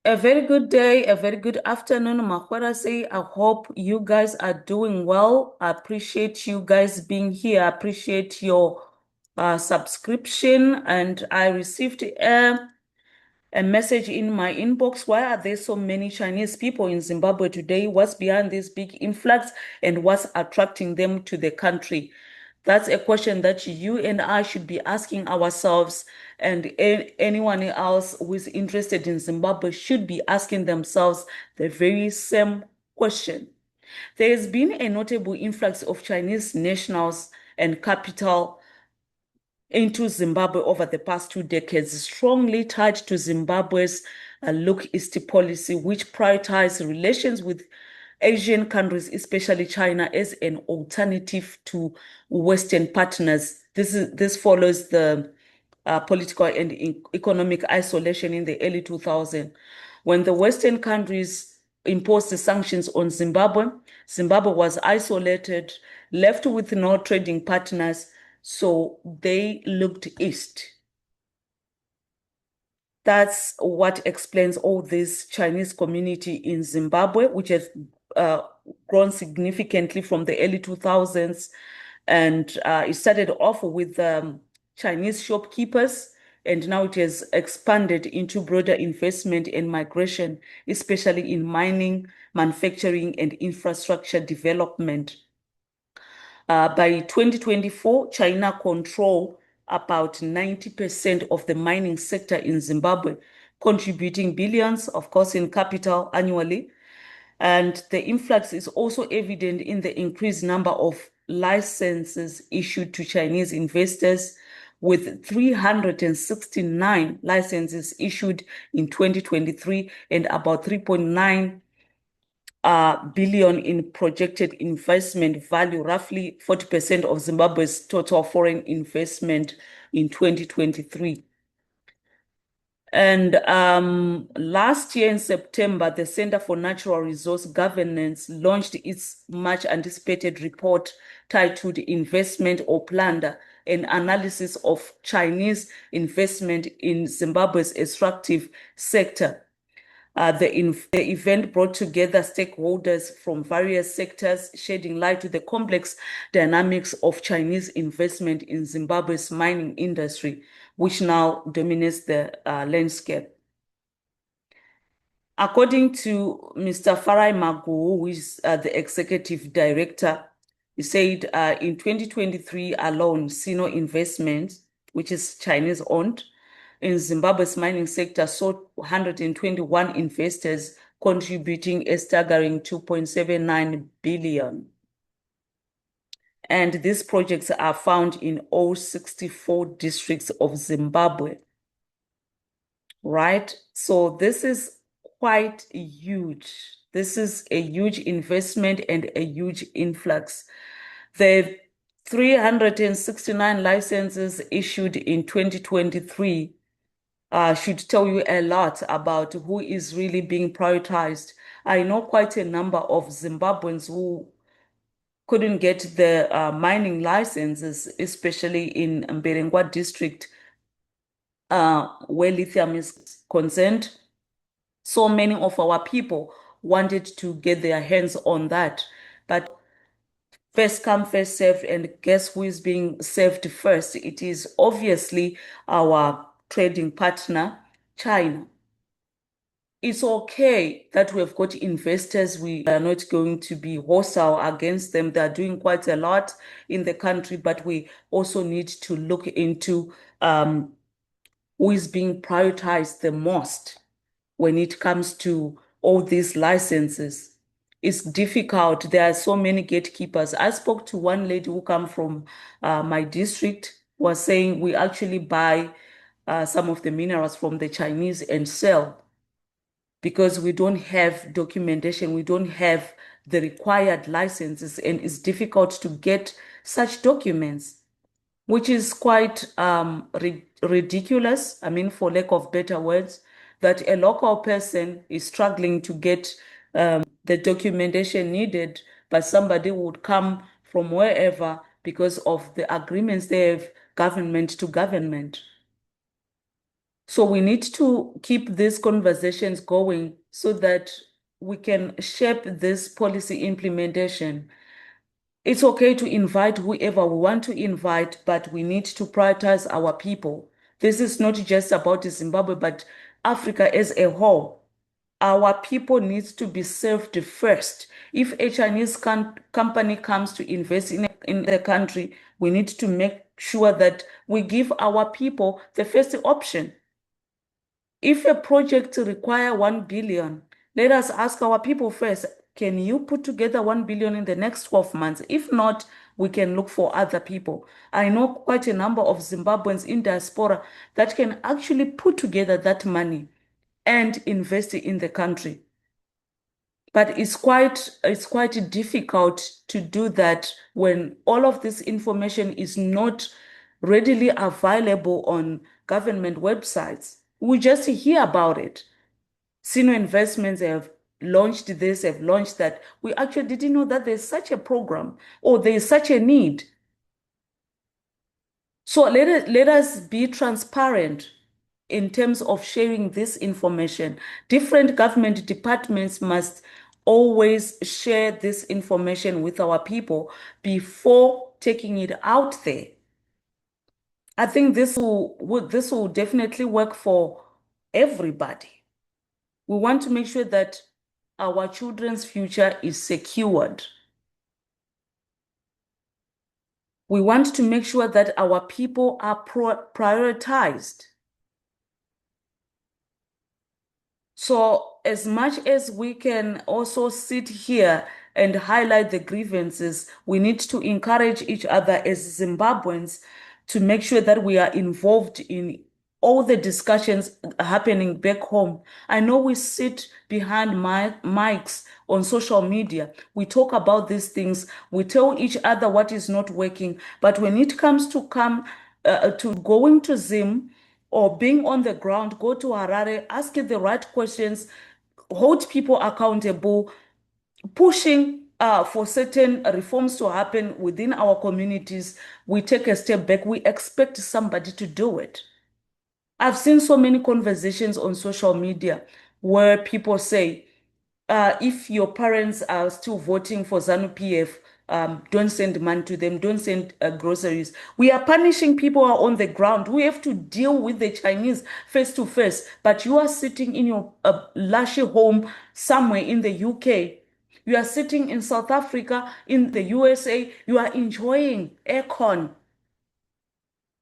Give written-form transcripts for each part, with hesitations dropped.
A very good day, a very good afternoon, Makwarase. I hope you guys are doing well. I appreciate you guys being here. I appreciate your subscription. And I received a message in my inbox. Why are there so many Chinese people in Zimbabwe today? What's behind this big influx and what's attracting them to the country? That's a question that you and I should be asking ourselves, and anyone else who is interested in Zimbabwe should be asking themselves the very same question. There has been a notable influx of Chinese nationals and capital into Zimbabwe over the past 2 decades, strongly tied to Zimbabwe's Look East policy, which prioritized relations with Asian countries, especially China, as an alternative to Western partners. This follows the political and economic isolation in the early 2000s. When the Western countries imposed the sanctions on Zimbabwe, Zimbabwe was isolated, left with no trading partners, so they looked east. That's what explains all this Chinese community in Zimbabwe, which has uh, grown significantly from the early 2000s. And it started off with Chinese shopkeepers, and now it has expanded into broader investment and migration, especially in mining, manufacturing, and infrastructure development. By 2024, China control about 90% of the mining sector in Zimbabwe, contributing billions, of course, in capital annually. And the influx is also evident in the increased number of licenses issued to Chinese investors, with 369 licenses issued in 2023 and about 3.9 billion in projected investment value, roughly 40% of Zimbabwe's total foreign investment in 2023. And last year in September, the Center for Natural Resource Governance launched its much anticipated report titled Investment or Plunder, an analysis of Chinese investment in Zimbabwe's extractive sector. The event brought together stakeholders from various sectors, shedding light to the complex dynamics of Chinese investment in Zimbabwe's mining industry, which now dominates the landscape. According to Mr. Farai Magu, who is the executive director, he said in 2023 alone, Sino Investments, which is Chinese owned, in Zimbabwe's mining sector saw 121 investors contributing a staggering 2.79 billion. And these projects are found in all 64 districts of Zimbabwe, right? So this is quite huge. This is a huge investment and a huge influx. The 369 licenses issued in 2023 should tell you a lot about who is really being prioritized. I know quite a number of Zimbabweans who couldn't get the mining licenses, especially in Mberengwa district, where lithium is concerned. So many of our people wanted to get their hands on that. But first come, first served, and guess who is being served first? It is obviously our trading partner, China. It's okay that we've got investors. We are not going to be hostile against them. They're doing quite a lot in the country, but we also need to look into who is being prioritized the most when it comes to all these licenses. It's difficult. There are so many gatekeepers. I spoke to one lady who come from my district, was saying we actually buy some of the minerals from the Chinese and sell because we don't have documentation, we don't have the required licenses, and it's difficult to get such documents, which is quite ridiculous. I mean, for lack of better words, that a local person is struggling to get the documentation needed, but somebody would come from wherever because of the agreements they have government to government. So we need to keep these conversations going so that we can shape this policy implementation. It's okay to invite whoever we want to invite, but we need to prioritize our people. This is not just about Zimbabwe, but Africa as a whole. Our people needs to be served first. If a Chinese company comes to invest in the country, we need to make sure that we give our people the first option. If a project require 1 billion, let us ask our people first, can you put together 1 billion in the next 12 months? If not, we can look for other people. I know quite a number of Zimbabweans in diaspora that can actually put together that money and invest in the country. But it's quite difficult to do that when all of this information is not readily available on government websites. We just hear about it. Senior investments have launched this, have launched that. We actually didn't know that there's such a program or there's such a need. So let us be transparent in terms of sharing this information. Different government departments must always share this information with our people before taking it out there. I think this will definitely work for everybody. We want to make sure that our children's future is secured. We want to make sure that our people are prioritized. So as much as we can also sit here and highlight the grievances, we need to encourage each other as Zimbabweans to make sure that we are involved in all the discussions happening back home. I know we sit behind mics on social media. We talk about these things. We tell each other what is not working. But when it comes to going to Zim, or being on the ground, go to Harare, ask it the right questions, hold people accountable, pushing for certain reforms to happen within our communities. We take a step back. We expect somebody to do it. I've seen so many conversations on social media where people say, if your parents are still voting for ZANU PF, don't send money to them, don't send groceries. We are punishing people who are on the ground. We have to deal with the Chinese face to face, but you are sitting in your lashy home somewhere in the UK. You are sitting in South Africa, in the USA. You are enjoying aircon.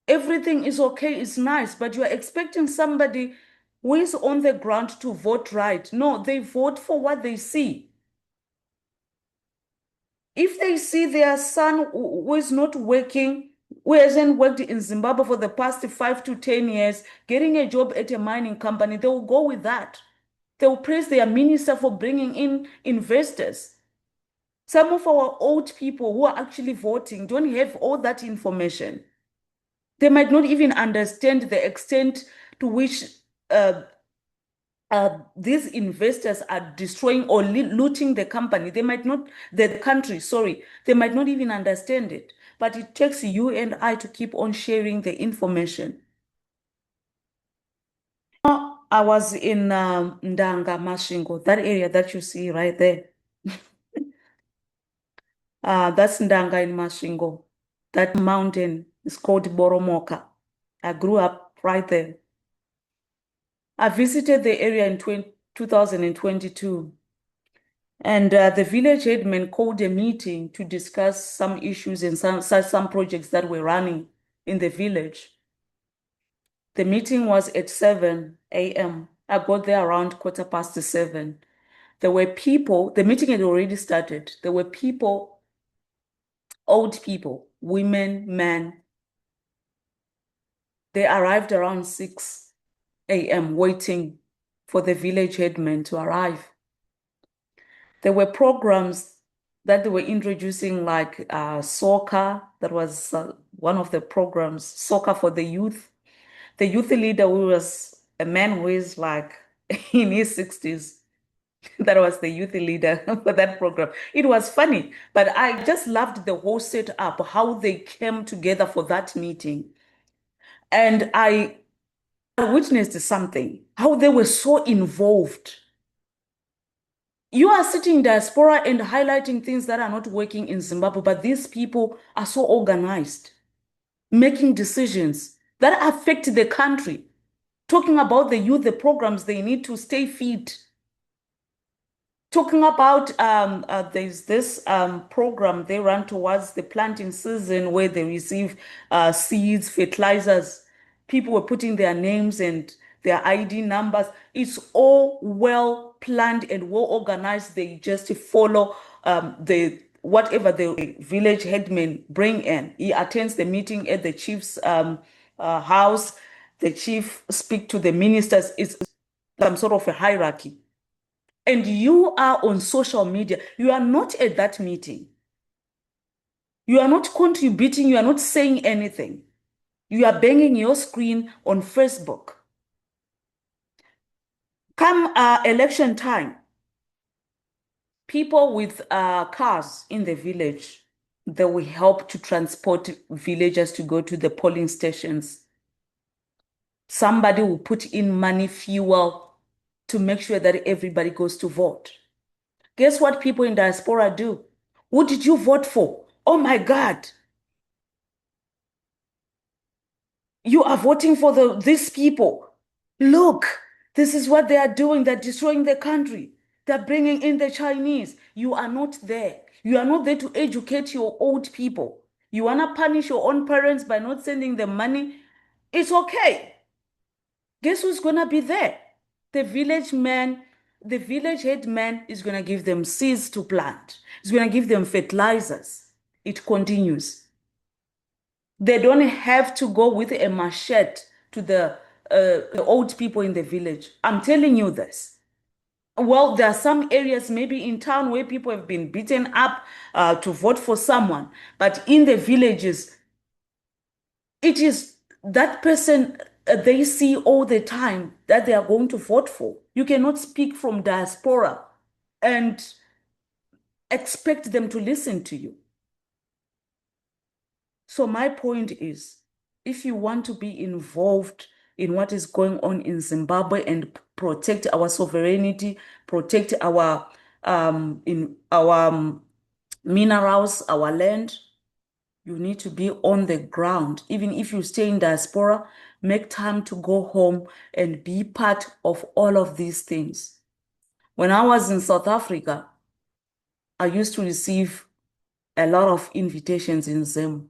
Everything is okay, it's nice, but you are expecting somebody who is on the ground to vote right. No, they vote for what they see. If they see their son who is not working, who hasn't worked in Zimbabwe for the past 5 to 10 years, getting a job at a mining company, they will go with that. They will praise their minister for bringing in investors. Some of our old people who are actually voting don't have all that information. They might not even understand the extent to which uh, these investors are destroying or looting the company. They might not, the country, sorry, they might not even understand it. But it takes you and I to keep on sharing the information. I was in Ndanga, Masvingo, that area that you see right there. That's Ndanga in Masvingo. That mountain is called Boromoka. I grew up right there. I visited the area in 2022, and the village headman called a meeting to discuss some issues and some projects that were running in the village. The meeting was at 7 a.m. I got there around 7:15. There were people, the meeting had already started. There were people, old people, women, men. They arrived around 6 a.m. waiting for the village headman to arrive. There were programs that they were introducing, like soccer. That was one of the programs, soccer for the youth. The youth leader, who was a man who is like in his 60s, that was the youth leader for that program. It was funny, but I just loved the whole setup, how they came together for that meeting. And I witnessed something, how they were so involved. You are sitting in diaspora and highlighting things that are not working in Zimbabwe, but these people are so organized, making decisions that affect the country, talking about the youth, the programs they need to stay fit. Talking about there's this program they run towards the planting season where they receive seeds, fertilizers. People were putting their names and their ID numbers. It's all well planned and well organized. They just follow the whatever the village headman bring in. He attends the meeting at the chief's house. The chief speak to the ministers. It's some sort of a hierarchy. And you are on social media, you are not at that meeting. You are not contributing, you are not saying anything. You are banging your screen on Facebook. Come election time, people with cars in the village, they will help to transport villagers to go to the polling stations. Somebody will put in money, fuel to make sure that everybody goes to vote. Guess what people in diaspora do? Who did you vote for? Oh my God. You are voting for these people. Look, this is what they are doing. They're destroying the country. They're bringing in the Chinese. You are not there. You are not there to educate your old people. You want to punish your own parents by not sending them money? It's okay. Guess who's going to be there? The village man, the village head man is going to give them seeds to plant. He's going to give them fertilizers. It continues. They don't have to go with a machete to the old people in the village. I'm telling you this. Well, there are some areas maybe in town where people have been beaten up to vote for someone, but in the villages, it is that person they see all the time that they are going to vote for. You cannot speak from diaspora and expect them to listen to you. So my point is, if you want to be involved in what is going on in Zimbabwe and protect our sovereignty, protect our minerals, our land, you need to be on the ground. Even if you stay in diaspora, make time to go home and be part of all of these things. When I was in South Africa, I used to receive a lot of invitations in Zim.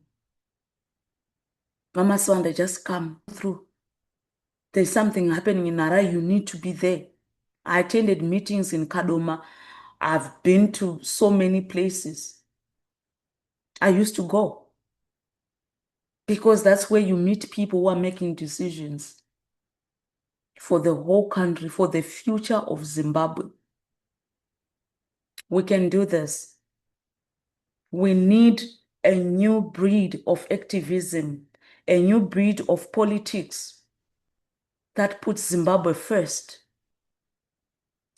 Mama Swanda, just come through. There's something happening in Nara, you need to be there. I attended meetings in Kadoma. I've been to so many places. I used to go because that's where you meet people who are making decisions for the whole country, for the future of Zimbabwe. We can do this. We need a new breed of activism, a new breed of politics that puts Zimbabwe first.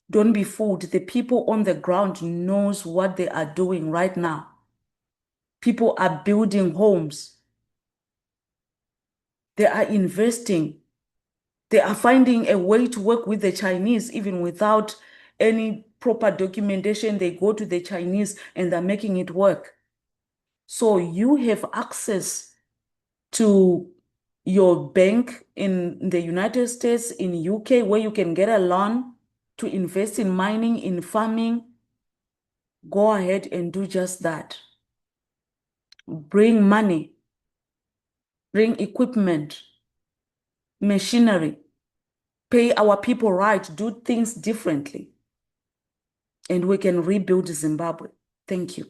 Don't be fooled. The people on the ground knows what they are doing right now. People are building homes. They are investing. They are finding a way to work with the Chinese even without any proper documentation. They go to the Chinese and they're making it work. So you have access to your bank in the United States, in UK, where you can get a loan to invest in mining, in farming. Go ahead and do just that. Bring money, bring equipment, machinery, pay our people right, do things differently, and we can rebuild Zimbabwe. Thank you.